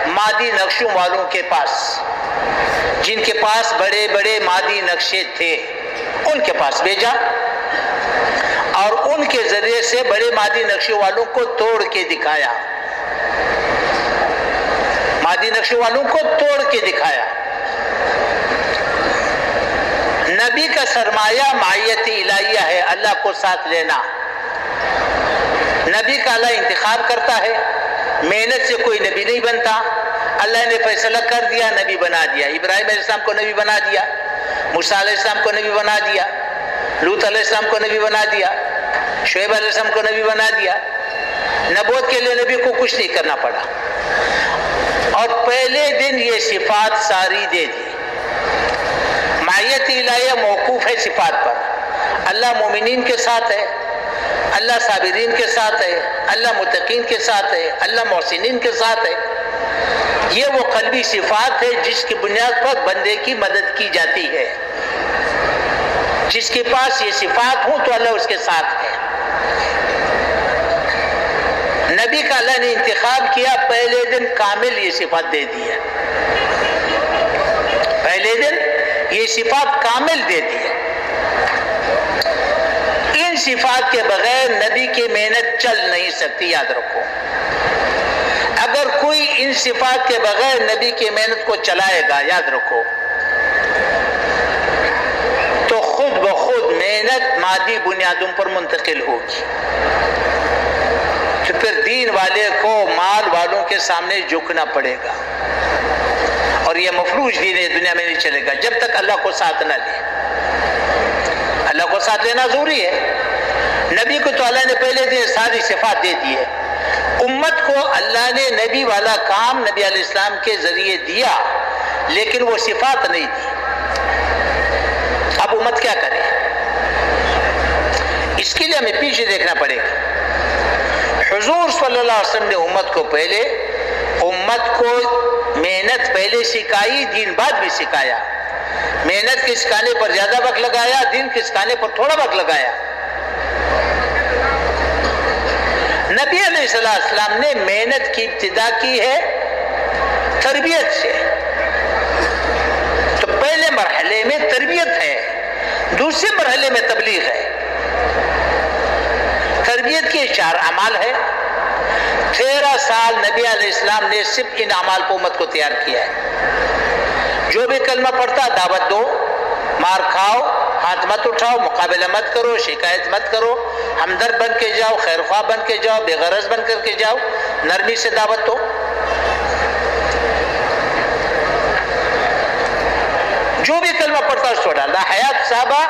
Speaker 1: مادی نقشوں والوں کے پاس، جن کے پاس بڑے بڑے مادی نقشے تھے ان کے پاس بھیجا، اور ان کے ذریعے سے بڑے مادی نقشے والوں کو توڑ کے دکھایا، مادی نقشے والوں کو توڑ کے دکھایا۔ نبی کا سرمایہ معیت الہیہ ہے، اللہ کو ساتھ لینا۔ نبی کا اللہ انتخاب کرتا ہے، محنت سے کوئی نبی نہیں بنتا، اللہ نے فیصلہ کر دیا، نبی بنا دیا۔ ابراہیم علیہ السلام کو نبی بنا دیا، موسیٰ علیہ السلام کو نبی بنا دیا، لوط علیہ السلام کو نبی بنا دیا، شعیب علیہ السلام کو نبی بنا دیا۔ نبوت کے لیے نبی کو کچھ نہیں کرنا پڑا، اور پہلے دن یہ صفات ساری دے دی۔ معیت الہیہ موقوف ہے صفات پر، اللہ مومنین کے ساتھ ہے، اللہ صابرین کے ساتھ ہے، اللہ متقین کے ساتھ ہے، اللہ محسنین کے ساتھ ہے۔ یہ وہ قلبی صفات ہے جس کی بنیاد پر بندے کی مدد کی جاتی ہے۔ جس کے پاس یہ صفات ہوں تو اللہ اس کے ساتھ ہے۔ نبی کا اللہ نے انتخاب کیا، پہلے دن کامل یہ صفات دے دی ہے، پہلے دن یہ صفات کامل دے دی ہے۔ ان صفات کے بغیر نبی کی محنت چل نہیں سکتی، یاد رکھو۔ اگر کوئی ان صفات کے بغیر نبی کی محنت کو چلائے گا، یاد رکھو، تو خود بخود محنت مادی بنیادوں پر منتقل ہوگی، تو پھر دین والے کو مال والوں کے سامنے جھکنا پڑے گا، اور یہ مفلوج دین دنیا میں نہیں چلے گا جب تک اللہ کو ساتھ نہ لے۔ اللہ کو ساتھ لینا ضروری ہے۔ نبی کو تو اللہ نے پہلے دن ساری صفات دے دی ہے، امت کو اللہ نے نبی والا کام نبی علیہ السلام کے ذریعے دیا، لیکن وہ صفات نہیں دی۔ اب امت کیا کرے؟ اس کے لیے ہمیں پیچھے دیکھنا پڑے گا۔ حضور صلی اللہ علیہ وسلم نے امت کو محنت پہلے سکھائی، دین بعد بھی سکھایا۔ محنت کے سکھانے پر زیادہ وقت لگایا، دین کے سکھانے پر تھوڑا وقت لگایا۔ نبی علیہ السلام نے محنت کی ابتدا کی ہے تربیت سے، تو پہلے مرحلے میں تربیت ہے، دوسرے مرحلے میں تبلیغ ہے۔ تربیت کے 4 اعمال ہے۔ 13 سال نبی علیہ السلام نے صرف ان اعمال کو امت کو تیار کیا ہے۔ جو بھی کلمہ پڑھتا دعوت دو، مار کھاؤ، ہاتھ مت اٹھاؤ، مقابلہ مت کرو، شکایت مت کرو، ہمدرد بن کے جاؤ، خیر خواہ بن کے جاؤ، بے غرض بن کر کے جاؤ، نرمی سے دعوت دو۔ جو بھی کلمہ پڑھتا اس کو ڈالنا۔ حیات صحابہ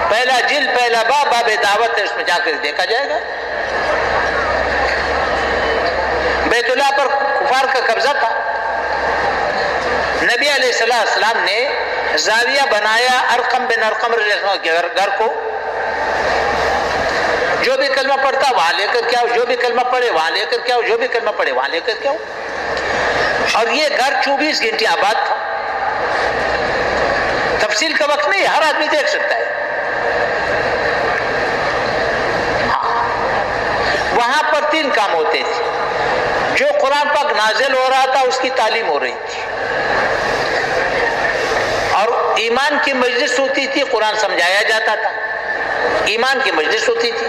Speaker 1: پہلا جلد پہلا باب دعوت ہے، اس میں جا کر دیکھا جائے گا۔ بیت اللہ پر کفار کا قبضہ تھا، نبی علیہ السلام نے زاویہ بنایا ارقم بن ارقم رضی اللہ عنہ کے گھر کو۔ جو بھی کلمہ پڑھتا وہاں لے کر کے آؤ، جو بھی کلمہ پڑھے وہاں لے کر کے آؤ، جو بھی کلمہ پڑھے وہاں لے کر کے آؤ۔ اور یہ گھر 24 گھنٹے آباد تھا۔ تفصیل کا وقت نہیں، ہر آدمی دیکھ سکتا ہے۔ وہاں پر 3 کام ہوتے تھے۔ جو قرآن پاک نازل ہو رہا تھا اس کی تعلیم ہو رہی تھی، اور ایمان کی مجلس ہوتی تھی، قرآن سمجھایا جاتا تھا، ایمان کی مجلس ہوتی تھی،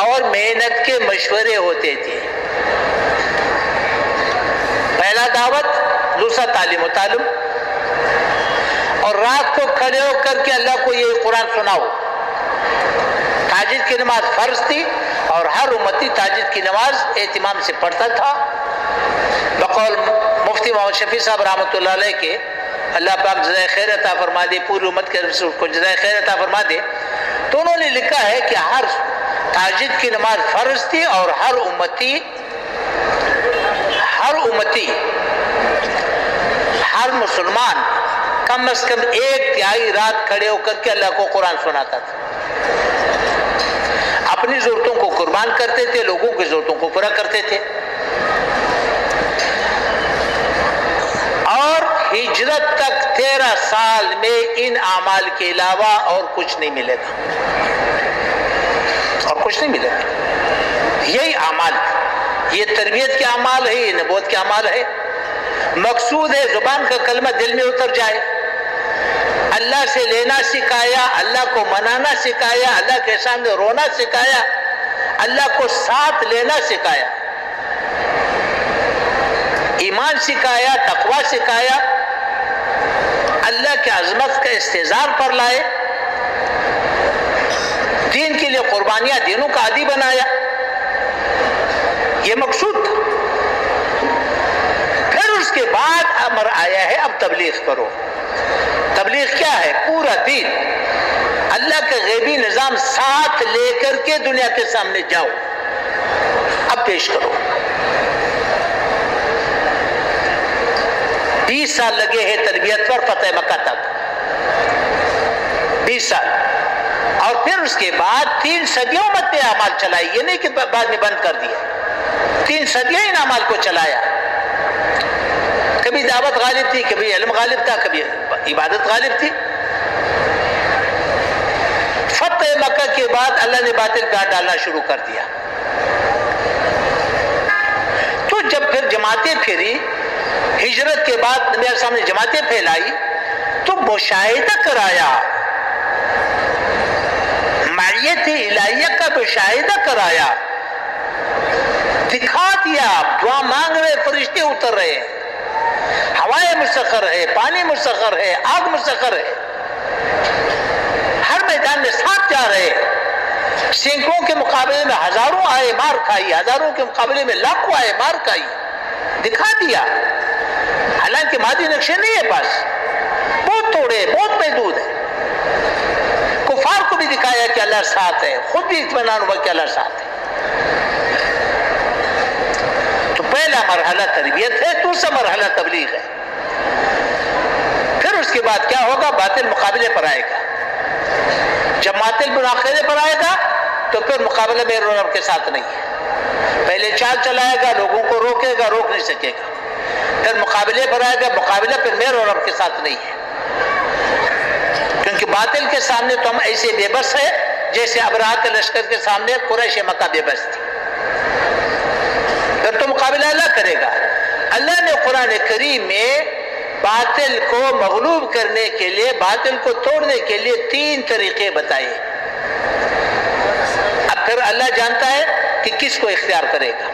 Speaker 1: اور محنت کے مشورے ہوتے تھے، پہلا دعوت، دوسرا تعلیم و تعلم، اور رات کو کھڑے ہو کر کے اللہ کو یہ قرآن سناؤ۔ تہجد کی نماز فرض تھی اور ہر امتی تہجد کی نماز اہتمام سے پڑھتا تھا۔ بقول مفتی محمد شفیع صاحب رحمۃ اللہ علیہ کے، اللہ پاک جزائے خیر عطا فرما دے، پوری امت کے کو جزائے خیر عطا فرما دے، تو انہوں نے لکھا ہے کہ ہر تہجد کی نماز فرض تھی اور ہر امتی ہر مسلمان کم از کم 1/3 رات کھڑے ہو کر کے اللہ کو قرآن سناتا تھا، اپنی ضرورتوں کو قربان کرتے تھے، لوگوں کی ضرورتوں کو پورا کرتے تھے۔ اور ہجرت تک 13 سال میں ان اعمال کے علاوہ اور کچھ نہیں ملے گا، اور کچھ نہیں ملے گا، یہی اعمال، یہ تربیت کے اعمال ہے، یہ نبوت کے اعمال ہے۔ مقصود ہے زبان کا کلمہ دل میں اتر جائے، اللہ سے لینا سکھایا، اللہ کو منانا سکھایا، اللہ کے سامنے رونا سکھایا، اللہ کو ساتھ لینا سکھایا، ایمان سکھایا، تقوی سکھایا، اللہ کی عظمت کا استحضار پر لائے، دین کے لیے قربانیاں دینوں کا عادی بنایا، یہ مقصود تھا۔ پھر اس کے بعد امر آیا ہے اب تبلیغ کرو۔ تبلیغ کیا ہے؟ پورا دین، اللہ کا غیبی نظام ساتھ لے کر کے دنیا کے سامنے جاؤ، اب پیش کرو۔ 20 سال لگے ہیں تربیت پر فتح مکہ تک، 20 سال، اور پھر اس کے بعد 3 صدیوں مت اعمال چلائی، یہ نہیں کہ بعد میں بند کر دیا، 3 صدیاں ان اعمال کو چلایا۔ کبھی دعوت غالب تھی، کبھی علم غالب تھا، کبھی عبادت غالب تھی۔ فتح مکہ کے بعد اللہ نے باطل کاٹ ڈالنا شروع کر دیا، تو جب پھر جماعتیں پھری، ہجرت کے بعد نبی علیہ السلام نے جماعتیں پھیلائی، تو مشاہدہ کرایا، معیت الہیہ کا مشاہدہ کرایا، دکھا دیا، دعا مانگ رہے، فرشتے اتر رہے ہیں، ہوائیں مسخر ہے، پانی مسخر ہے، آگ مسخر ہے، ہر میدان میں ساتھ جا رہے ہیں، سینکڑوں کے مقابلے میں ہزاروں آئے، مار کھائی، ہزاروں کے مقابلے میں لاکھوں آئے، مار کھائی، دکھا دیا۔ حالانکہ مادی نقشے نہیں ہے پاس، بہت تھوڑے، بہت محدود ہے۔ کفار کو بھی دکھایا کہ اللہ ساتھ ہے، خود بھی اطمینان ہوا کہ اللہ ساتھ ہے۔ تو پہلا مرحلہ تربیت ہے، دوسرا مرحلہ تبلیغ ہے۔ پھر اس کے بعد کیا ہوگا؟ باطل مقابلے پر آئے گا۔ جب باطل مقابلے پر آئے گا تو پھر مقابلہ میرے اور رب کے ساتھ نہیں ہے، پہلے چال چلائے گا، لوگوں کو روکے گا، روک نہیں سکے گا، پھر مقابلے پر آئے گا، مقابلہ پھر میرے اور رب کے ساتھ نہیں ہے، کیونکہ باطل کے سامنے تو ہم ایسے بے بس ہیں جیسے ابرہہ کے لشکر کے سامنے قریش مکہ بے بس تھی۔ پھر تو مقابلہ اللہ کرے گا۔ اللہ نے قرآن کریم میں باطل کو مغلوب کرنے کے لیے، باطل کو توڑنے کے لیے 3 طریقے بتائے۔ اب پھر اللہ جانتا ہے کہ کس کو اختیار کرے گا۔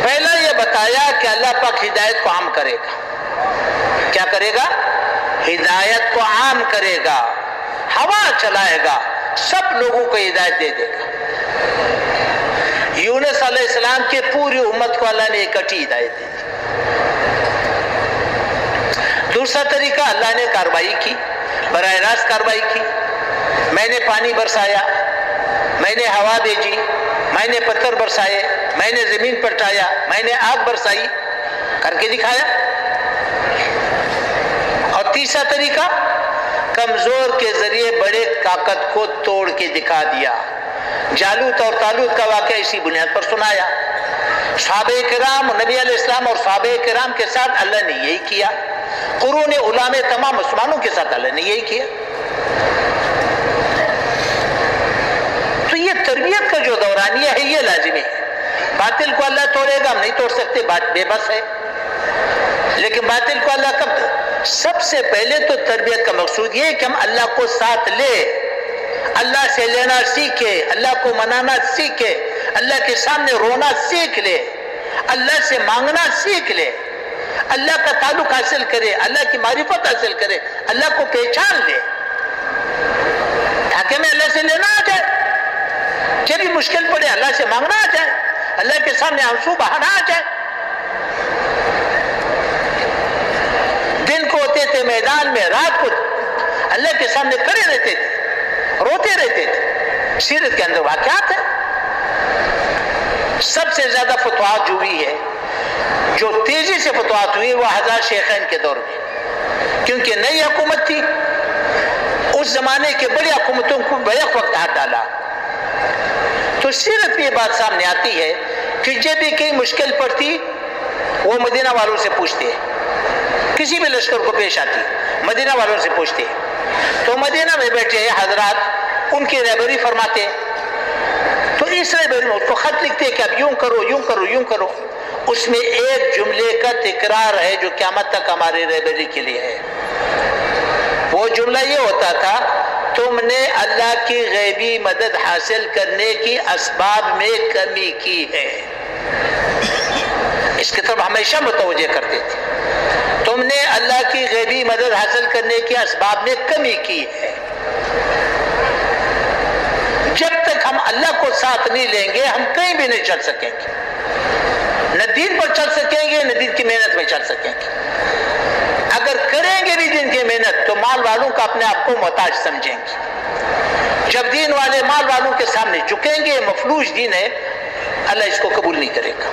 Speaker 1: پہلا یہ بتایا کہ اللہ پاک ہدایت کو عام کرے گا۔ کیا کرے گا؟ ہدایت کو عام کرے گا، ہوا چلائے گا، سب لوگوں کو ہدایت دے دے گا۔ یونس علیہ السلام کے پوری امت کو اللہ نے اکٹھی ہدایت دی۔ دوسرا طریقہ، اللہ نے کارروائی کی، براہ راست کارروائی کی۔ میں نے پانی برسایا، میں نے ہوا بھیجی، میں نے پتھر برسائے، میں نے زمین پلٹایا، میں نے آگ برسائی، کر کے دکھایا۔ اور تیسرا طریقہ، کمزور کے ذریعے بڑے طاقت کو توڑ کے دکھا دیا۔ جالوت اور طالوت کا واقعہ اسی بنیاد پر سنایا۔ صحابہ کرام، نبی علیہ السلام اور صحابہ کرام کے ساتھ اللہ نے یہی کیا، قرون اولیٰ میں تمام مسلمانوں کے ساتھ اللہ نے یہی کیا۔ تو یہ تربیت کا جو دورانیہ ہے یہ لازمی ہے۔ باطل کو اللہ توڑے گا، ہم نہیں توڑ سکتے، بات بے بس ہے. لیکن باطل کو اللہ کب؟ سب سے پہلے تو تربیت کا مقصود یہ ہے کہ ہم اللہ کو ساتھ لے، اللہ سے لینا سیکھے، اللہ کو منانا سیکھے، اللہ کے سامنے رونا سیکھ لے، اللہ سے مانگنا سیکھ لے، اللہ کا تعلق حاصل کرے، اللہ کی معرفت حاصل کرے، اللہ کو پہچان لے، تاکہ میں اللہ سے لینا آ جائے، جب بھی مشکل پڑے اللہ سے مانگنا آ جائے، اللہ کے سامنے آنسو بہانا آ جائے. دن کو ہوتے تھے میدان میں، رات کو اللہ کے سامنے کھڑے رہتے تھے، روتے رہتے تھے. سیرت کے اندر واقعات ہیں. سب سے زیادہ فتوحات جو ہوئی ہے، جو تیزی سے فتوحات ہوئی، وہ حضرت شیخین کے دور میں، کیونکہ نئی حکومت تھی. اس زمانے کے بڑی حکومتوں کو بیک وقت ہاتھ ڈالا. تو سیرت میں یہ بات سامنے آتی ہے کہ جب بھی کئی مشکل پڑتی وہ مدینہ والوں سے پوچھتے، کسی بھی لشکر کو پیش آتی مدینہ والوں سے پوچھتے. تو مدینہ میں بیٹھے حضرات ان کی رہبری فرماتے. تو اس رہبری میں اس کو خط لکھتے کہ اب یوں کرو یوں کرو یوں کرو. اس میں ایک جملے کا تکرار ہے جو قیامت تک ہماری رہبری کے لیے ہے. وہ جملہ یہ ہوتا تھا، تم نے اللہ کی غیبی مدد حاصل کرنے کی اسباب میں کمی کی ہے. اس کی طرف ہمیشہ متوجہ کرتے تھے، تم نے اللہ کی غیبی مدد حاصل کرنے کے اسباب میں کمی کی ہے. جب تک ہم اللہ کو ساتھ نہیں لیں گے ہم کہیں بھی نہیں چل سکیں گے، نہ دین پر چل سکیں گے نہ دین کی محنت میں چل سکیں گے. اگر کریں گے بھی دین کی محنت تو مال والوں کا اپنے آپ کو محتاج سمجھیں گے. جب دین والے مال والوں کے سامنے جھکیں گے، مفلوج دین ہے، اللہ اس کو قبول نہیں کرے گا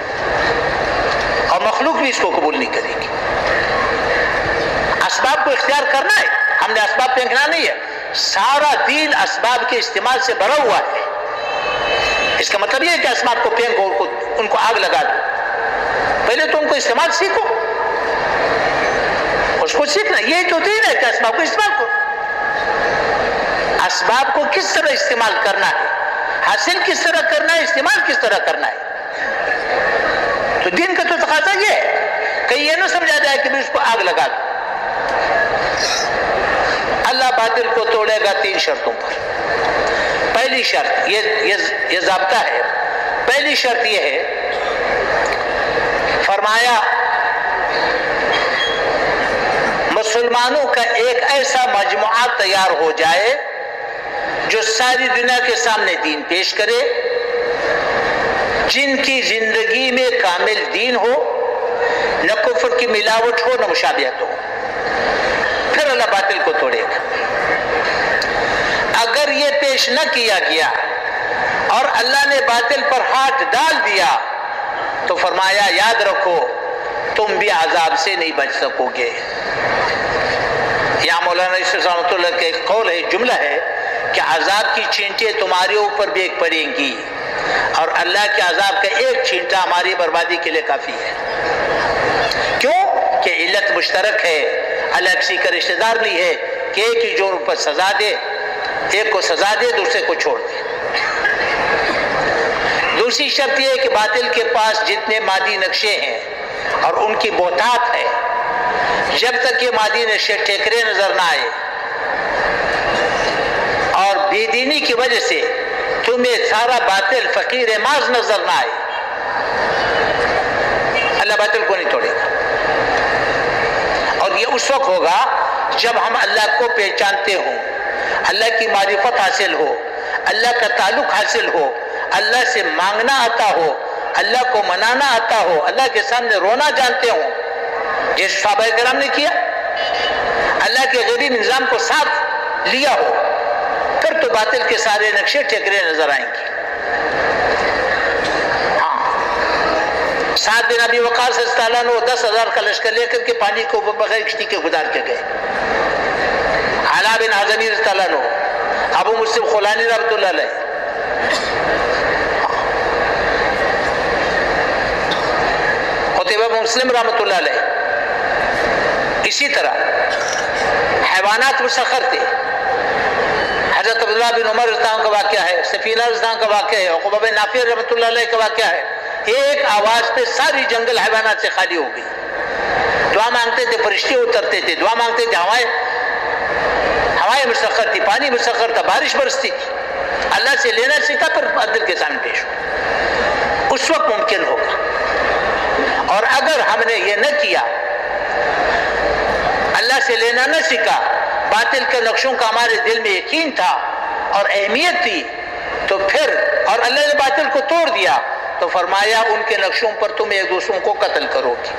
Speaker 1: اور مخلوق بھی اس کو قبول نہیں کرے گی. اسباب کو اختیار کرنا ہے، ہم نے اسباب پھینکنا نہیں ہے. سارا دین اسباب کے استعمال سے بھرا ہوا ہے. اس کا مطلب یہ ہے کہ اسباب کو پھینکو، ان کو آگ لگا دو. پہلے تو ان کو استعمال سیکھو، اس کو سیکھنا. یہ تو دین ہے کہ اسباب کو استعمال کرو. اسباب کو کس طرح استعمال کرنا ہے، حاصل کس طرح کرنا ہے، استعمال کس طرح کرنا ہے. تو دین کا تو تقاضا یہ ہے کہ یہ نہ سمجھا جائے کہ اس کو آگ لگا دو. اللہ باطل کو توڑے گا 3 شرطوں پر. پہلی شرط یہ ضابطہ ہے. پہلی شرط یہ ہے، فرمایا مسلمانوں کا ایک ایسا مجموعہ تیار ہو جائے جو ساری دنیا کے سامنے دین پیش کرے، جن کی زندگی میں کامل دین ہو، نہ کفر کی ملاوٹ ہو نہ مشابہت ہو. پھر اللہ باطل کو توڑے گا. اگر یہ پیش نہ کیا گیا اور اللہ نے باطل پر ہاتھ ڈال دیا تو فرمایا یاد رکھو تم بھی عذاب سے نہیں بچ سکو گے. یہاں مولانا یوسف رحمۃ اللہ کا ایک قول ہے، جملہ ہے کہ عذاب کی چھینٹیں تمہارے اوپر بھی ایک پڑیں گی اور اللہ کے عذاب کا ایک چھینٹا ہماری بربادی کے لیے کافی ہے. کیوں کہ علت مشترک ہے، اللہ کسی کا رشتہ دار نہیں ہے کہ ایک ہی جرم پر سزا دے، ایک کو سزا دے دوسرے کو چھوڑ دے. دوسری شرط یہ ہے کہ باطل کے پاس جتنے مادی نقشے ہیں اور ان کی بہتات ہے، جب تک یہ مادی نقشے ٹھیکرے نظر نہ آئے اور بے دینی کی وجہ سے تمہیں سارا باطل فقیر ماز نظر نہ آئے، اللہ باطل کو نہیں توڑے گا. اور یہ اس وقت ہوگا جب ہم اللہ کو پہچانتے ہوں، اللہ کی معرفت حاصل ہو، اللہ کا تعلق حاصل ہو، اللہ سے مانگنا آتا ہو، اللہ کو منانا آتا ہو، اللہ کے سامنے رونا جانتے ہوں جیسے صحابہ کرام نے کیا، اللہ کے غیبی نظام کو ساتھ لیا ہو. پھر تو باطل کے سارے نقشے ٹھیکرے نظر آئیں گے. سعد بن ابی وقاص رضی اللہ عنہ 10,000 کا لشکر لے کر کے پانی کو بغیر کشتی کے گزار کے گئے. علا بن حضمی رضی اللہ عنہ، ابو مسلم خولانی رحمۃ اللہ علیہ، قتیبہ بن مسلم رحمۃ اللہ علیہ. اسی طرح حیوانات مسخر تھے. حضرت عبداللہ بن عمر رضی اللہ عنہ کا واقعہ ہے، سفینہ رضی اللہ عنہ کا واقعہ ہے، عقبہ بن نافع رحمۃ اللہ علیہ کا واقعہ ہے. ایک آواز پہ ساری جنگل حیوانات سے خالی ہو گئی. دعا مانگتے تھے فرشتے اترتے تھے, دعا مانگتے تھے ہوائیں مسخر تھی, پانی مسخر تھا, بارش برستی تھی. اللہ سے لینا سیکھا پھر بادل کے سامنے پیش ہو, اس وقت ممکن ہوگا. اور اگر ہم نے یہ نہ کیا, اللہ سے لینا نہ سیکھا, باطل کے نقشوں کا ہمارے دل میں یقین تھا اور اہمیت تھی, تو پھر اور اللہ نے باطل کو توڑ دیا, تو فرمایا ان کے نقشوں پر تم ایک دوسروں کو قتل کرو گے.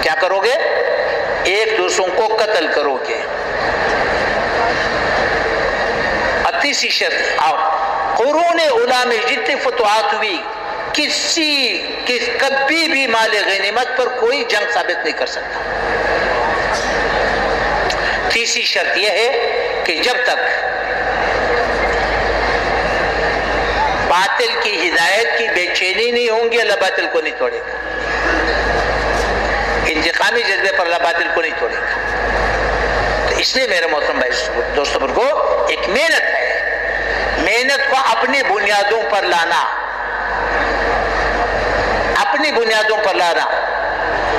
Speaker 1: کیا کرو گے؟ ایک دوسروں کو قتل کرو گے. تیسری شرط, قرون اولا میں جتنی فتوحات ہوئی کبھی بھی مال غنیمت پر کوئی جنگ ثابت نہیں کر سکتا. تیسری شرط یہ ہے کہ جب تک باطل کی ہدایت کی بے چینی نہیں ہوں گی, اللہ باطل کو نہیں توڑے گا. انتقامی جذبے پر اللہ باطل کو نہیں توڑے گا. تو اس لیے میرے محترم بھائی دوستوں کو ایک محنت ہے, محنت کو اپنی بنیادوں پر لانا, اپنی بنیادوں پر لانا.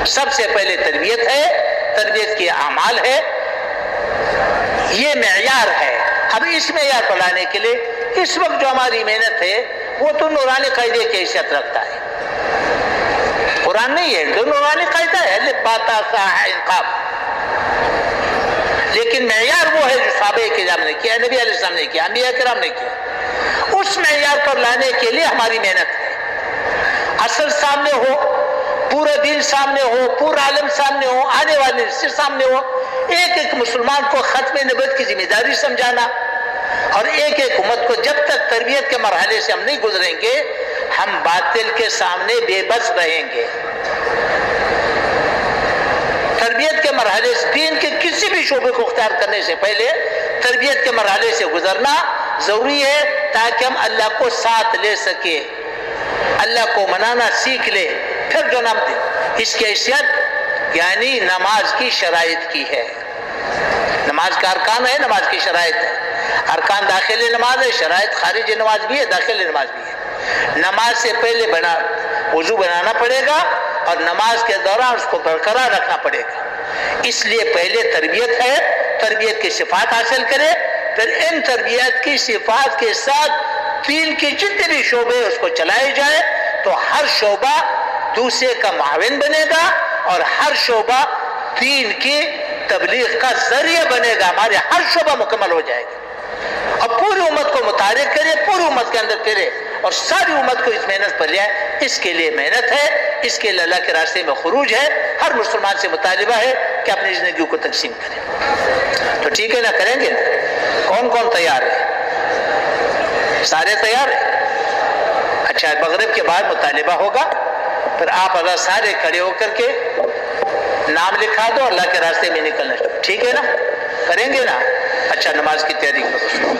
Speaker 1: سب سے پہلے تربیت ہے, تربیت کے اعمال ہے, یہ معیار ہے. اب اس معیار پر لانے کے لیے اس وقت جو ہماری محنت ہے وہ تو نورانی قاعدے کی حیثیت رکھتا ہے, قرآن نہیں ہے, تو نورانی قاعدہ ہے, باتا سا ہے انقاب. لیکن معیار وہ ہے جو صحابہ کرام نے کیا, نبی علیہ السلام نے کیا, انبیاء کرام نے کیا. اس معیار پر لانے کے لیے ہماری محنت ہے. اصل سامنے ہو, پورا دین سامنے ہو, پورا عالم سامنے ہو, آنے والے نسل سامنے ہو, ایک ایک مسلمان کو ختم نبوت کی ذمہ داری سمجھانا, اور ایک ایک امت کو جب تک تربیت کے مرحلے سے ہم نہیں گزریں گے, ہم باطل کے سامنے بے بس رہیں گے. تربیت کے مرحلے سے, دین کے کسی بھی شعبے کو اختیار کرنے سے پہلے تربیت کے مرحلے سے گزرنا ضروری ہے, تاکہ ہم اللہ کو ساتھ لے سکے, اللہ کو منانا سیکھ لے. پھر جو نام اس کی حیثیت یعنی نماز کی شرائط کی ہے. نماز کا ارکان ہے, نماز کی شرائط ہے. ارکان داخلی نماز ہے, شرائط خارجی نماز بھی ہے, داخلی نماز بھی ہے. نماز سے پہلے وضو بنانا پڑے گا, اور نماز کے دوران اس کو برقرار رکھنا پڑے گا. اس لیے پہلے تربیت ہے, تربیت کی صفات حاصل کرے, پھر ان تربیت کی صفات کے ساتھ دین کے جتنے بھی شعبے اس کو چلائے جائے, تو ہر شعبہ دوسرے کا معاون بنے گا, اور ہر شعبہ دین کی تبلیغ کا ذریعہ بنے گا. ہمارے ہر شعبہ مکمل ہو جائے گا, اور پوری امت کو متحرک کرے, پوری امت کے اندر پھرے, اور ساری امت کو اس محنت پر لے آئے. اس کے لیے محنت ہے, اس کے لیے اللہ کے راستے میں خروج ہے. ہر مسلمان سے مطالبہ ہے کہ اپنی زندگی کو تقسیم کرے. تو ٹھیک ہے نا, کریں گے نا؟ کون کون تیار ہے؟ سارے تیار ہیں؟ اچھا, مغرب کے بعد مطالبہ ہوگا, پھر آپ اللہ سارے کھڑے ہو کر کے نام لکھا دو, اللہ کے راستے میں نکلنا. ٹھیک ہے نا, کریں گے نا؟ اچھا, نماز کی تیاری کرو.